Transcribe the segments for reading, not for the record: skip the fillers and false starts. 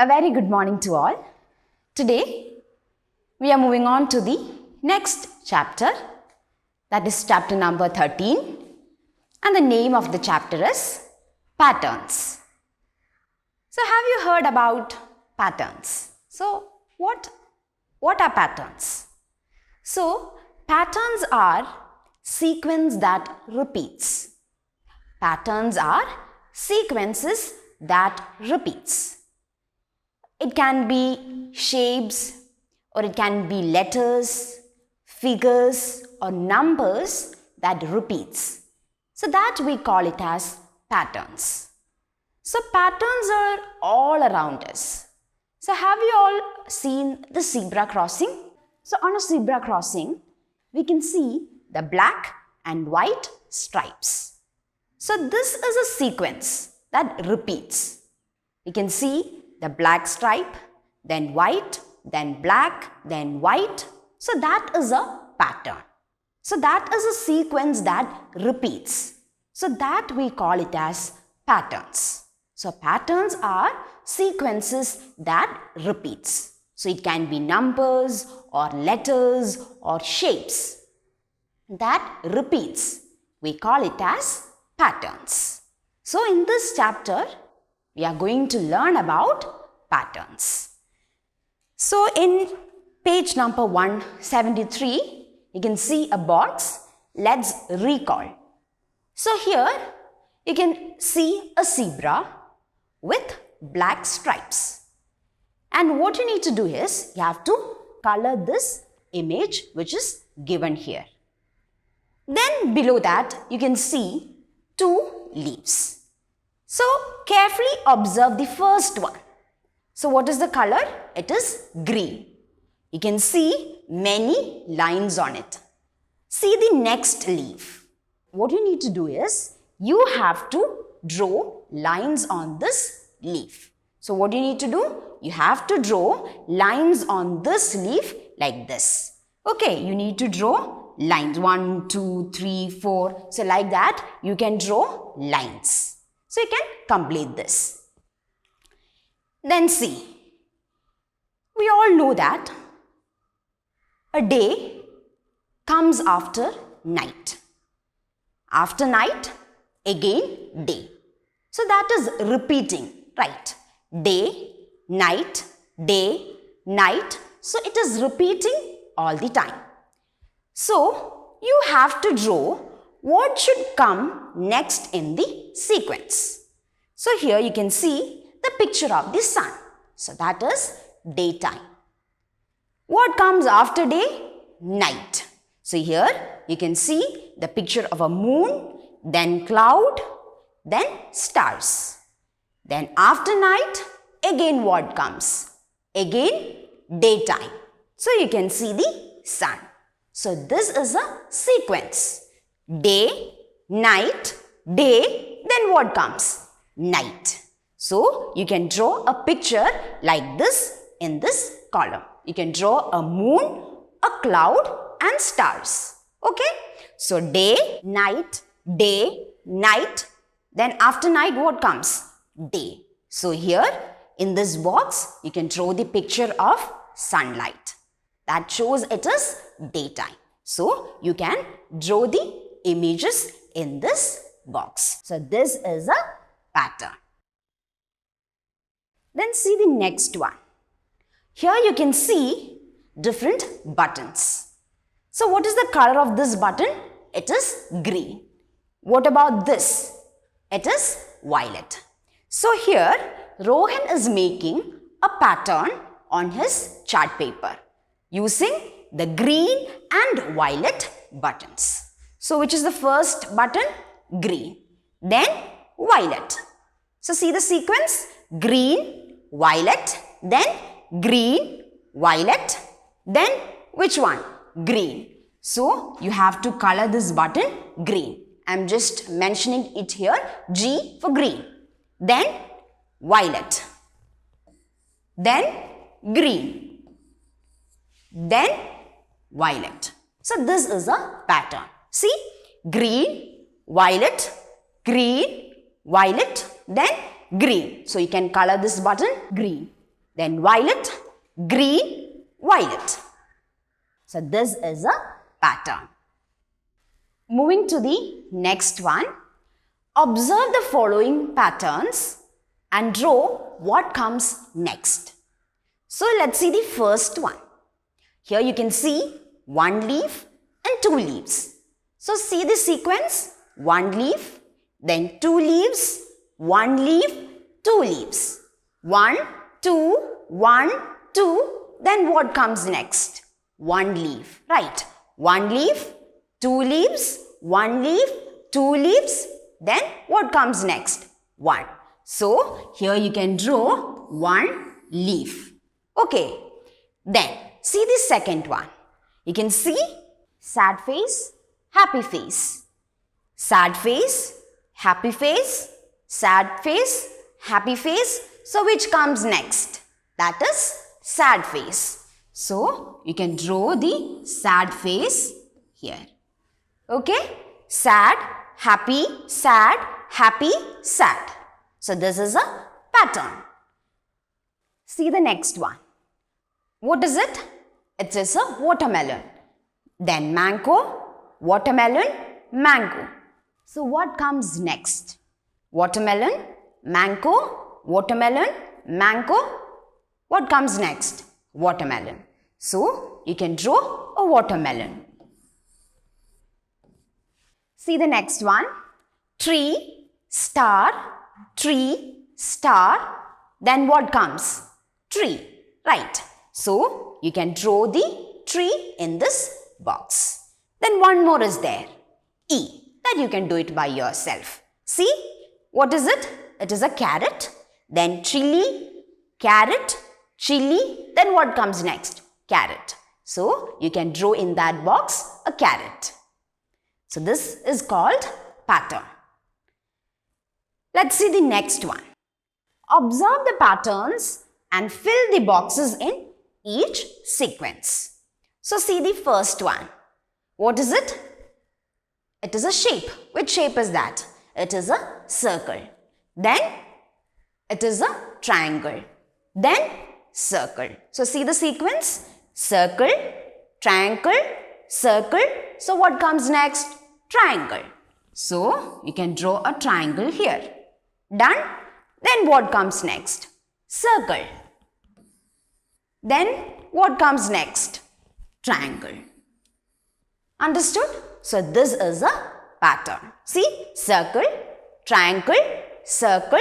A very good morning to all. Today, we are moving on to the next chapter, that is chapter number 13, and the name of the chapter is Patterns. So, have you heard about patterns? So, what are patterns? So, patterns are sequence that repeats. Patterns are sequences that repeats. It can be shapes, or it can be letters, figures, or numbers that repeats. So that we call it as patterns. So patterns are all around us. So have you all seen the zebra crossing? So on a zebra crossing, we can see the black and white stripes. So this is a sequence that repeats. We can see the black stripe, then white, then black, then white. So that is a pattern. So that is a sequence that repeats. So that we call it as patterns. So patterns are sequences that repeats. So it can be numbers or letters or shapes that repeats. We call it as patterns. So in this chapter, we are going to learn about patterns. So in page number 173, you can see a box. Let's recall. So here you can see a zebra with black stripes. And what you need to do is you have to color this image which is given here. Then below that you can see two leaves. So carefully observe the first one. So what is the color? It is green. You can see many lines on it. See the next leaf. What you need to do is you have to draw lines on this leaf. So what you need to do? You have to draw lines on this leaf like this. Okay, you need to draw lines 1, 2, 3, 4. So like that you can draw lines. So you can complete this. Then see, we all know that a day comes after night. After night, again day. So that is repeating, right? Day, night, day, night. So it is repeating all the time. So you have to draw what should come next in the sequence. So here you can see the picture of the sun. So that is daytime. What comes after day? Night. So here you can see the picture of a moon, then cloud, then stars. Then after night, again what comes? Again daytime. So you can see the sun. So this is a sequence. Day, night, day, then what comes? Night. So you can draw a picture like this in this column. You can draw a moon, a cloud and stars. Okay? So day, night, then after night what comes? Day. So here in this box you can draw the picture of sunlight. That shows it is daytime. So you can draw the images in this box. So this is a pattern. Then see the next one. Here you can see different buttons. So what is the color of this button? It is green. What about this? It is violet. So here Rohan is making a pattern on his chart paper using the green and violet buttons. So which is the first button? Green. Then violet. So see the sequence? Green, violet, then green, violet, then which one? Green. So you have to color this button green. I am just mentioning it here, G for green. Then violet. Then green. Then violet. So this is a pattern. See, green, violet, then green. So you can color this button green. then violet, green, violet. So this is a pattern. Moving to the next one. Observe the following patterns and draw what comes next. So let's see the first one. Here you can see one leaf and two leaves. So see the sequence. One leaf, then two leaves, one leaf, two leaves. 1, 2, 1, 2. Then what comes next? One leaf, right? One leaf, two leaves, one leaf, two leaves. Then what comes next? 1. So here you can draw one leaf. Okay. Then see the second one. You can see sad face, happy face. Sad face, happy face, sad face, happy face. So which comes next? That is sad face. So you can draw the sad face here. Okay? Sad, happy, sad, happy, sad. So this is a pattern. See the next one. What is it? It is a watermelon. Then mango, watermelon, mango. So what comes next? Watermelon, mango, watermelon, mango. What comes next? Watermelon. So you can draw a watermelon. See the next one. Tree, star, tree, star. Then what comes? Tree, right? So you can draw the tree in this box. Then one more is there. E. That you can do it by yourself. See, what is it? It is a carrot, then chili, carrot, chili, then what comes next? Carrot. So, you can draw in that box a carrot. So, this is called pattern. Let's see the next one. Observe the patterns and fill the boxes in each sequence. So, see the first one. What is it? It is a shape. Which shape is that? It is a circle. Then it is a triangle. Then circle. So see the sequence. Circle, triangle, circle. So what comes next? Triangle. So you can draw a triangle here. Done? Then what comes next? Circle. Then what comes next? Triangle. Understood? So this is a pattern. See, circle, triangle, circle,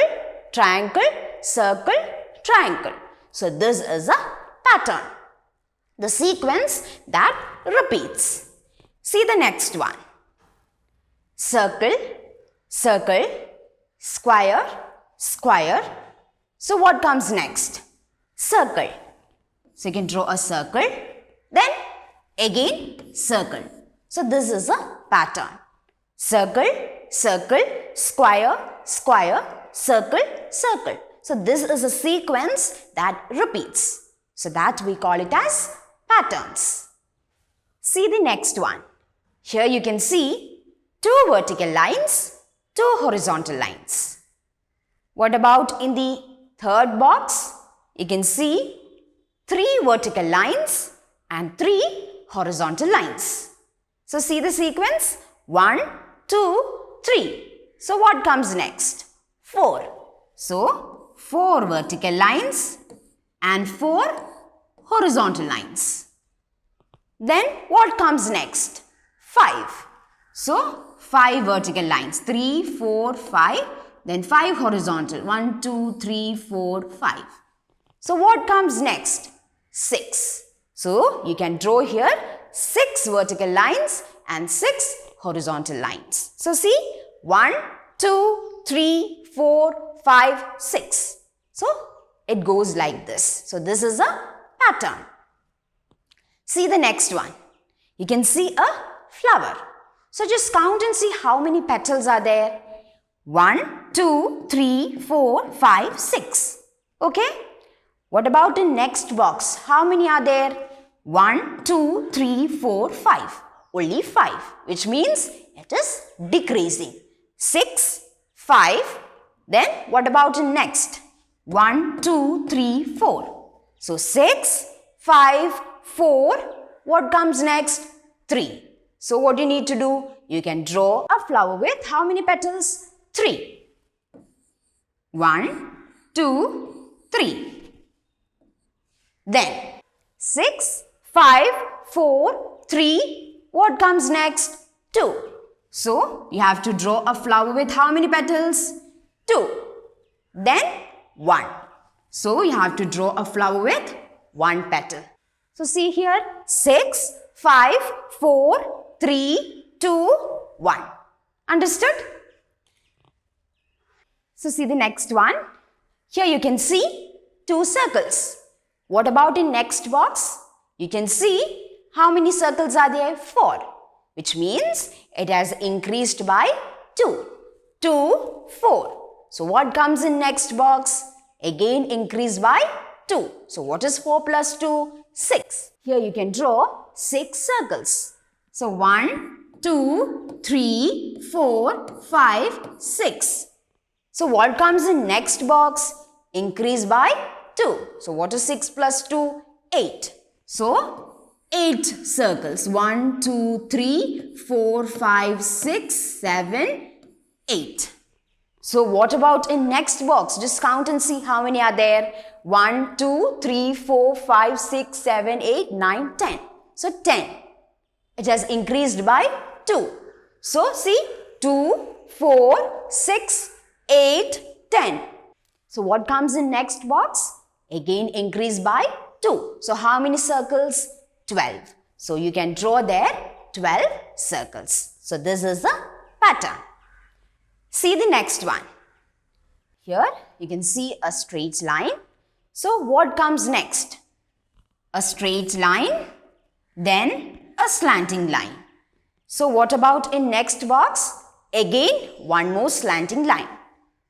triangle, circle, triangle. So this is a pattern. The sequence that repeats. See the next one. Circle, circle, square, square. So what comes next? Circle. So you can draw a circle. Then again circle. So this is a pattern. Circle, circle, square, square, circle, circle. So this is a sequence that repeats. So that we call it as patterns. See the next one. Here you can see two vertical lines, two horizontal lines. What about in the third box? You can see three vertical lines and three horizontal lines. So see the sequence. 1, 2, 3. So what comes next? 4. So 4 vertical lines and 4 horizontal lines. Then what comes next? 5. So 5 vertical lines. 3, 4, 5. Then 5 horizontal. 1, 2, 3, 4, 5. So what comes next? 6. So you can draw here 6 vertical lines and 6 horizontal lines. So see, 1, 2, 3, 4, 5, 6. So it goes like this. So this is a pattern. See the next one. You can see a flower. So just count and see how many petals are there. 1, 2, 3, 4, 5, 6. Okay? What about the next box? How many are there? 1, 2, 3, 4, 5. Only 5, which means it is decreasing. 6, 5. Then what about the next? 1, 2, 3, 4. So 6, 5, 4. What comes next? 3. So what you need to do? You can draw a flower with how many petals? 3. 1, 2, 3. Then 6, 5, 4, 3. What comes next? 2. So you have to draw a flower with how many petals? 2. Then 1. So you have to draw a flower with 1 petal. So see here, 6, 5, 4, 3, 2, 1. Understood? So see the next one. Here you can see 2 circles. What about in next box? You can see how many circles are there? 4. Which means it has increased by 2. 2, 4. So what comes in next box? Again increased by 2. So what is 4 plus 2? 6. Here you can draw 6 circles. So 1, 2, 3, 4, 5, 6. So what comes in next box? Increase by 2. So what is 6 plus 2? 8. So 8 circles. 1, 2, 3, 4, 5, 6, 7, 8. So what about in next box? Just count and see how many are there. 1, 2, 3, 4, 5, 6, 7, 8, 9, 10. So 10. It has increased by 2. So see 2, 4, 6, 8, 10. So what comes in next box? Again increase by 2. So how many circles? 12. So you can draw there 12 circles. So this is the pattern. See the next one. Here you can see a straight line. So what comes next? A straight line, then a slanting line. So what about in next box? Again one more slanting line.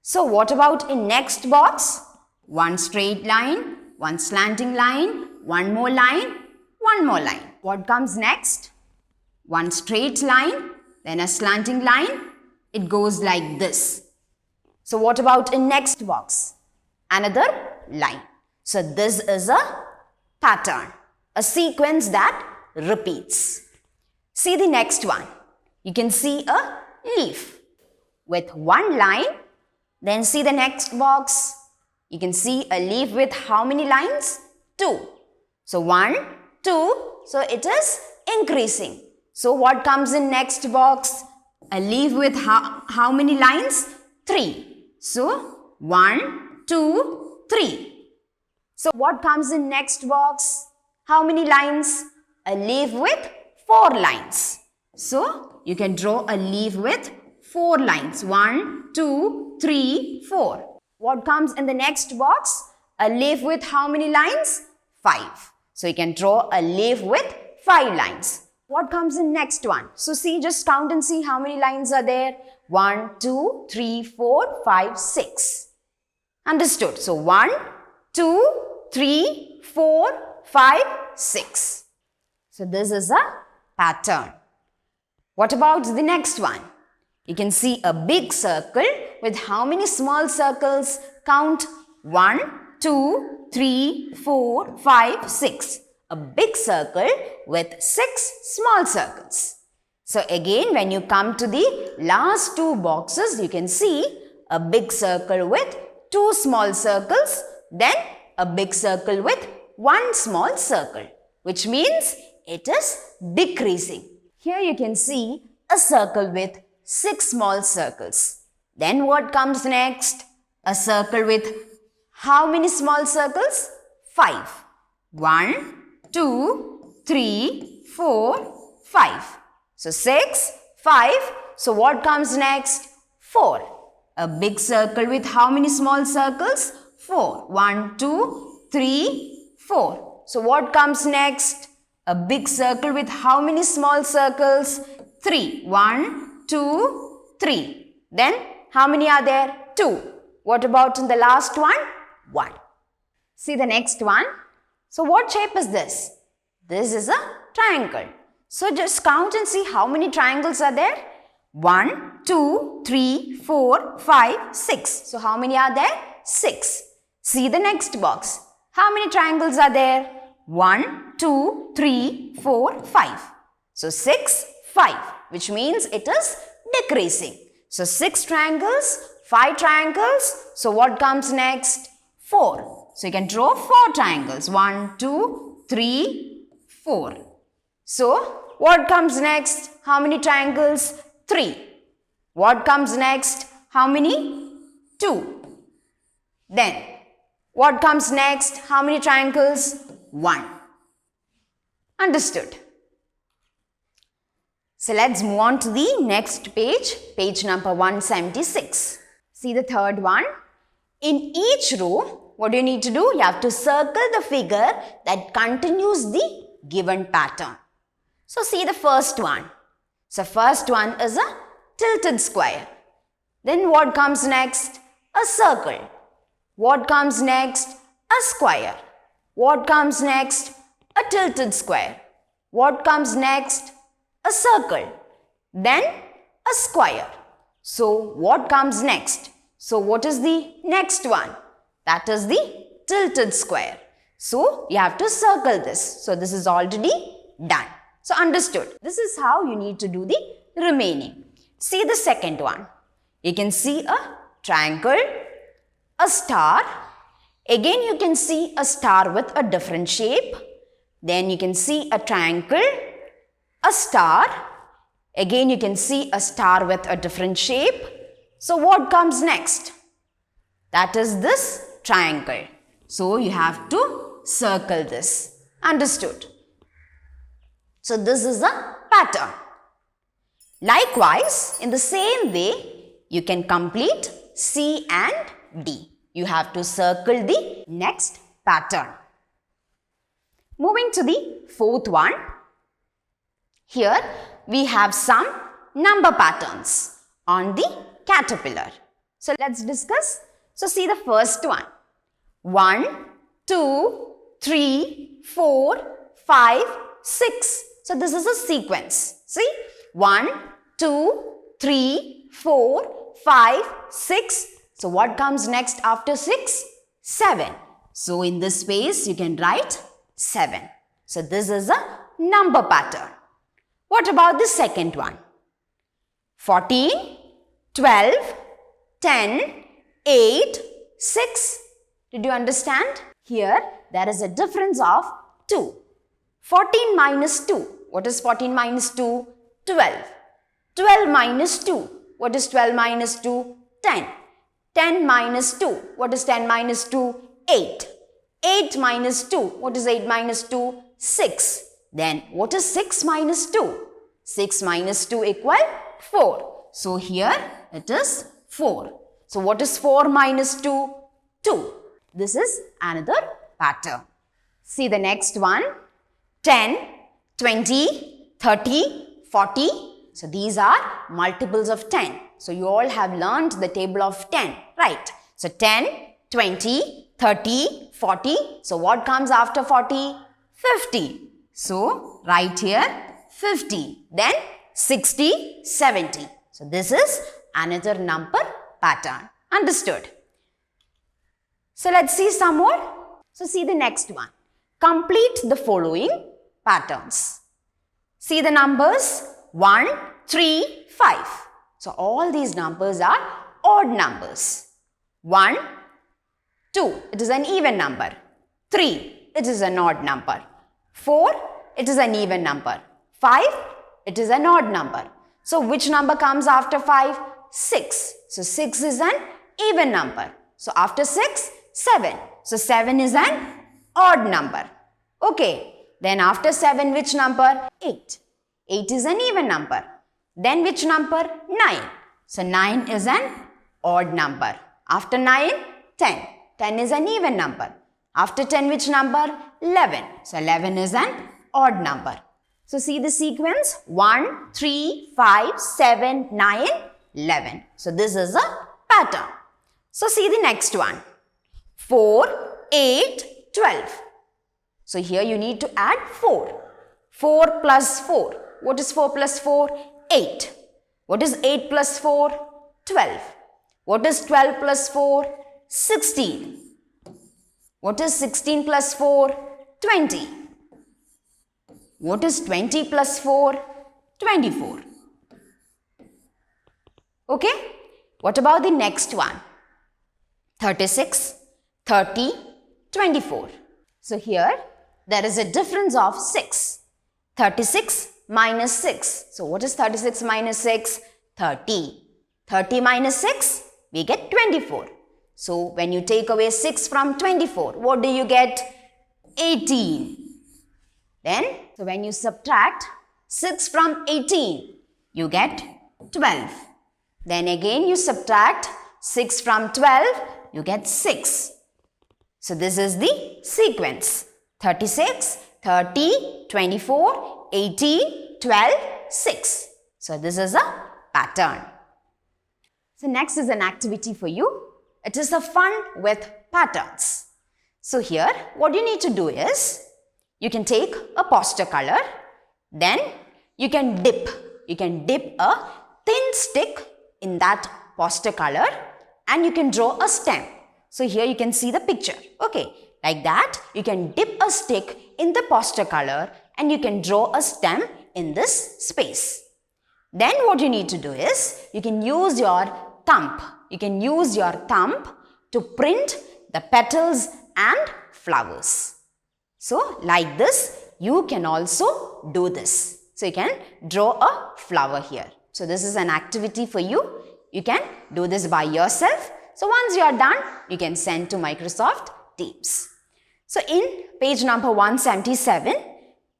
So what about in next box? One straight line, one slanting line, one more line, one more line. What comes next? One straight line, then a slanting line. It goes like this. So what about in next box? Another line. So this is a pattern, a sequence that repeats. See the next one. You can see a leaf with one line. Then see the next box. You can see a leaf with how many lines? 2. So 1, 2. So it is increasing. So what comes in next box? A leaf with how many lines? 3. So 1, 2, 3. So what comes in next box? How many lines? A leaf with 4 lines. So you can draw a leaf with 4 lines. 1, 2, 3, 4. What comes in the next box? A leaf with how many lines? 5. So you can draw a leaf with 5 lines. What comes in next one? So see, just count and see how many lines are there. 1, 2, 3, 4, 5, 6. Understood? So 1, 2, 3, 4, 5, 6. So this is a pattern. What about the next one? You can see a big circle with how many small circles? Count 1, 2, 3, 4, 5, 6. A big circle with 6 small circles. So again, when you come to the last 2 boxes, you can see a big circle with 2 small circles, then a big circle with 1 small circle, which means it is decreasing. Here you can see a circle with 6 small circles. Then what comes next? A circle with how many small circles? 5. 1, 2, 3, 4, 5. So 6, 5. So what comes next? 4. A big circle with how many small circles? 4. 1, 2, 3, 4. So what comes next? A big circle with how many small circles? 3. 1, 2, 3. Then how many are there? 2. What about in the last one? 1. See the next one. So what shape is this? This is a triangle. So just count and see how many triangles are there. 1, 2, 3, 4, 5, 6. So how many are there? 6. See the next box. How many triangles are there? 1, 2, 3, 4, 5. So 6, 5, which means it is decreasing. So 6 triangles, 5 triangles. So what comes next? 4. So you can draw 4 triangles. 1, 2, 3, 4. So what comes next? How many triangles? 3. What comes next? How many? 2. Then what comes next? How many triangles? 1. Understood. So let's move on to the next page, page number 176. See the third one. In each row, what do you need to do? You have to circle the figure that continues the given pattern. So see the first one. So first one is a tilted square. Then what comes next? A circle. What comes next? A square. What comes next? A tilted square. What comes next? A circle. Then a square. So what comes next? So what is the next one? That is the tilted square. So you have to circle this. So this is already done. So understood. This is how you need to do the remaining. See the second one. You can see a triangle, a star. Again you can see a star with a different shape. Then you can see a triangle, a star. Again you can see a star with a different shape. So what comes next? That is this triangle. So you have to circle this. Understood? So this is a pattern. Likewise, in the same way, you can complete C and D. You have to circle the next pattern. Moving to the fourth one. Here we have some number patterns on the caterpillar. So let's discuss. So see the first one. 1, 2, 3, 4, 5, 6. So this is a sequence. See? 1, 2, 3, 4, 5, 6. So what comes next after 6? 7. So in this space you can write 7. So this is a number pattern. What about the second one? 14, 12, 10, 8, 6. Did you understand? Here there is a difference of 2. 14 minus 2. What is 14 minus 2? 12. 12 minus 2. What is 12 minus 2? 10. 10 minus 2. What is 10 minus 2? 8. 8 minus 2. What is 8 minus 2? 6. Then what is 6 minus 2? 6 minus 2 equal 4. So here it is 4. So what is 4 minus 2? 2. This is another pattern. See the next one. 10, 20, 30, 40. So these are multiples of 10. So you all have learned the table of 10, right? So 10, 20, 30, 40. So what comes after 40? 50. So write here 50. Then 60, 70. So this is another number pattern. Understood? So let's see some more. So see the next one. Complete the following patterns. See the numbers 1, 3, 5. So all these numbers are odd numbers. 1, 2, it is an even number. 3, it is an odd number. 4, it is an even number. 5, it is an odd number. So which number comes after 5? 6. So 6 is an even number. So after 6, 7. So 7 is an odd number. Okay. Then after 7, which number? 8. 8 is an even number. Then which number? 9. So 9 is an odd number. After 9, 10. 10 is an even number. After 10, which number? 11. So 11 is an odd number. So see the sequence. 1, 3, 5, 7, 9, 11. So this is a pattern. So see the next one. 4, 8, 12. So here you need to add 4. 4 plus 4. What is 4 plus 4? 8. What is 8 plus 4? 12. What is 12 plus 4? 16. What is 16 plus 4? 20. What is 20 plus 4? 24. Okay. What about the next one? 36, 30, 24. So here there is a difference of 6. 36 minus 6. So what is 36 minus 6? 30. 30 minus 6, we get 24. So when you take away 6 from 24, what do you get? 18. Then, so when you subtract 6 from 18, you get 12. Then again you subtract 6 from 12, you get 6. So this is the sequence. 36, 30, 24, 18, 12, 6. So this is a pattern. So next is an activity for you. It is a fun with patterns. So here what you need to do is, you can take a poster color, then you can dip a thin stick in that poster color and you can draw a stem. So here you can see the picture. Okay, like that you can dip a stick in the poster color and you can draw a stem in this space. Then what you need to do is, you can use your thumb. You can use your thumb to print the petals and flowers. So like this, you can also do this. So you can draw a flower here. So this is an activity for you. You can do this by yourself. So once you are done, you can send to Microsoft Teams. So in page number 177,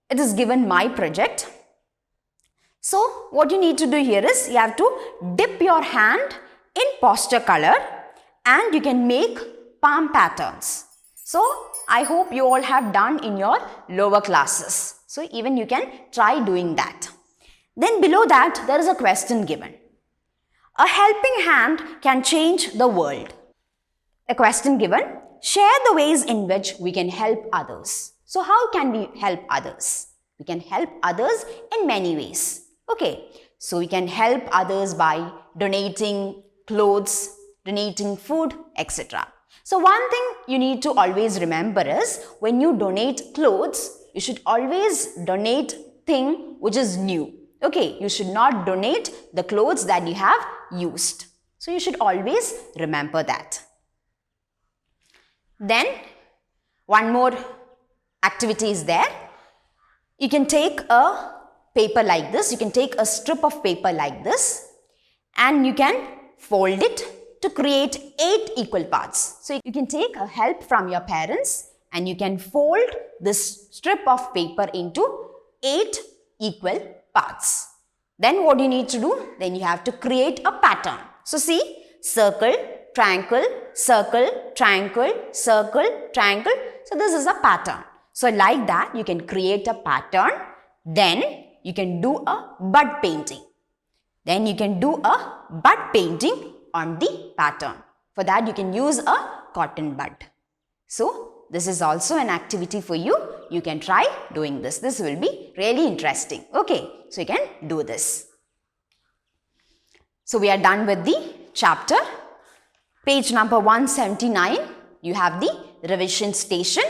it is given my project. So what you need to do here is, you have to dip your hand in poster color and you can make palm patterns. So I hope you all have done in your lower classes. So even you can try doing that. Then below that there is a question given. A helping hand can change the world. A question given, share the ways in which we can help others. So how can we help others? We can help others in many ways. Okay, so we can help others by donating clothes, donating food, etc. So one thing you need to always remember is, when you donate clothes, you should always donate thing which is new. Okay, you should not donate the clothes that you have used. So you should always remember that. Then one more activity is there. You can take a paper like this. You can take a strip of paper like this and you can fold it to create 8 equal parts. So you can take a help from your parents and you can fold this strip of paper into 8 equal parts. Then what you need to do? Then you have to create a pattern. So see, circle, triangle, circle, triangle, circle, triangle. So this is a pattern. So like that you can create a pattern. Then you can do a bud painting. Then you can do a bud painting on the pattern. For that you can use a cotton bud. So this is also an activity for you. You can try doing this. This will be really interesting. Okay, so you can do this. So we are done with the chapter. Page number 179, you have the revision station.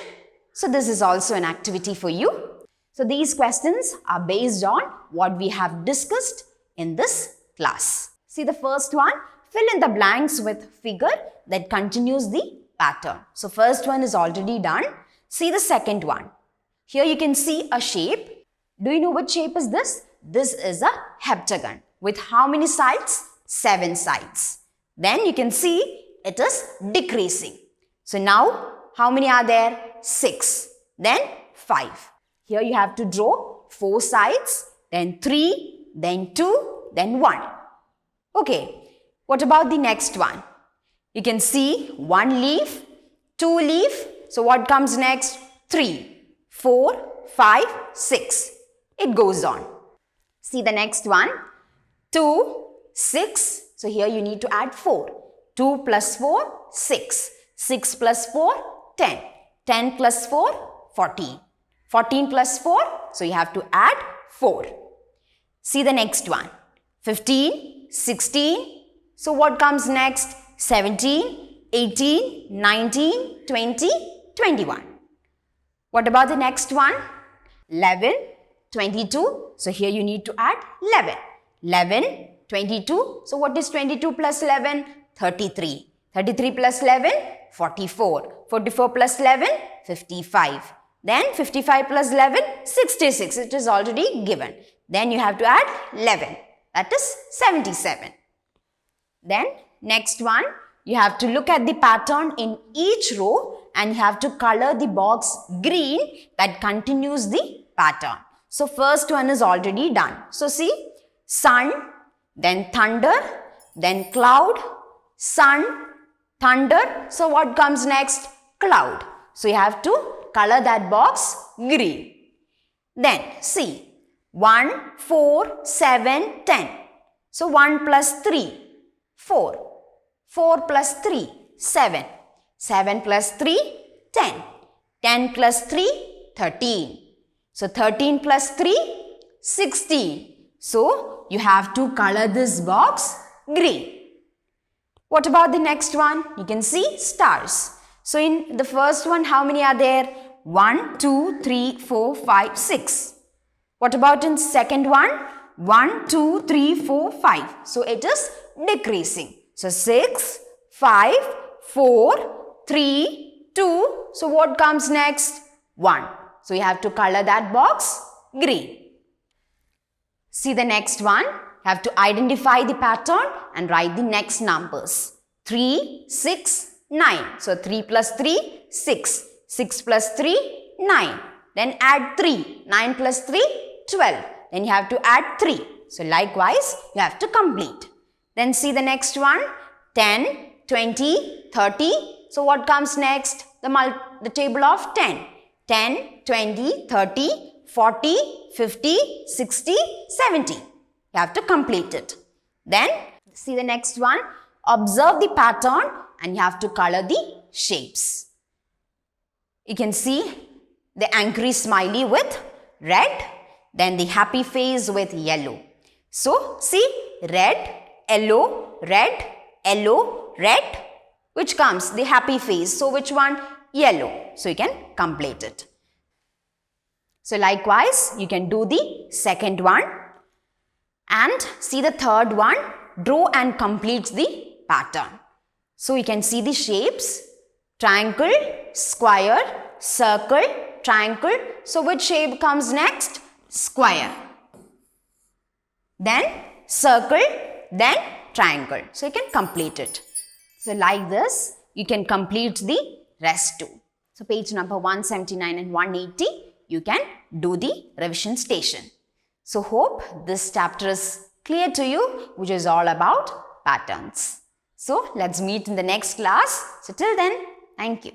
So this is also an activity for you. So these questions are based on what we have discussed in this class. See the first one, fill in the blanks with figure that continues the pattern. So first one is already done. See the second one. Here you can see a shape. Do you know what shape is this? This is a heptagon. With how many sides? 7 sides. Then you can see it is decreasing. So now how many are there? 6. Then 5. Here you have to draw 4 sides, then 3, then 2, then 1. Okay, what about the next one? You can see 1 leaf, 2 leaf. So what comes next? 3, 4, 5, 6. It goes on. See the next one. 2, 6. So here you need to add 4. 2 plus 4, 6. 6 plus 4, 10. 10 plus 4, 14. 14 plus 4, so you have to add 4. See the next one. 15, 16. So what comes next? 17, 18, 19, 20, 21. What about the next one? 11, 22. So here you need to add 11. 11, 22. So what is 22 plus 11? 33. 33 plus 11? 44. 44 plus 11? 55. Then 55 plus 11? 66. It is already given. Then you have to add 11. That is 77. Then next one, you have to look at the pattern in each row and you have to color the box green that continues the pattern. So first one is already done. So see, sun, then thunder, then cloud, sun, thunder. So what comes next? Cloud. So you have to color that box green. Then see, 1, 4, 7, 10. So 1 plus 3, 4. 4 plus 3, 7. 7 plus 3, 10. 10 plus 3, 13. So 13 plus 3, 16. So you have to color this box green. What about the next one? You can see stars. So in the first one, how many are there? 1, 2, 3, 4, 5, 6. What about in second one? 1, 2, 3, 4, 5. So it is decreasing. So 6, 5, 4, 3, 2. So what comes next? 1. So you have to color that box green. See the next one. You have to identify the pattern and write the next numbers. 3, 6, 9. So 3 plus 3, 6. 6 plus 3, 9. Then add 3. 9 plus 3, 12. Then you have to add 3. So likewise, you have to complete. Then see the next one. 10, 20, 30. So what comes next? The table of 10. 10, 20, 30, 40, 50, 60, 70. You have to complete it. Then see the next one. Observe the pattern and you have to color the shapes. You can see the angry smiley with red, then the happy face with yellow. So see, red, yellow, red, yellow, red. Which comes? The happy face. So which one? Yellow. So you can complete it. So likewise, you can do the second one. And see the third one. Draw and complete the pattern. So you can see the shapes. Triangle, square, circle, triangle. So which shape comes next? Square. Then circle, then triangle. So you can complete it. So like this, you can complete the rest too. So page number 179 and 180, you can do the revision station. So hope this chapter is clear to you, which is all about patterns. So let's meet in the next class. So till then, thank you.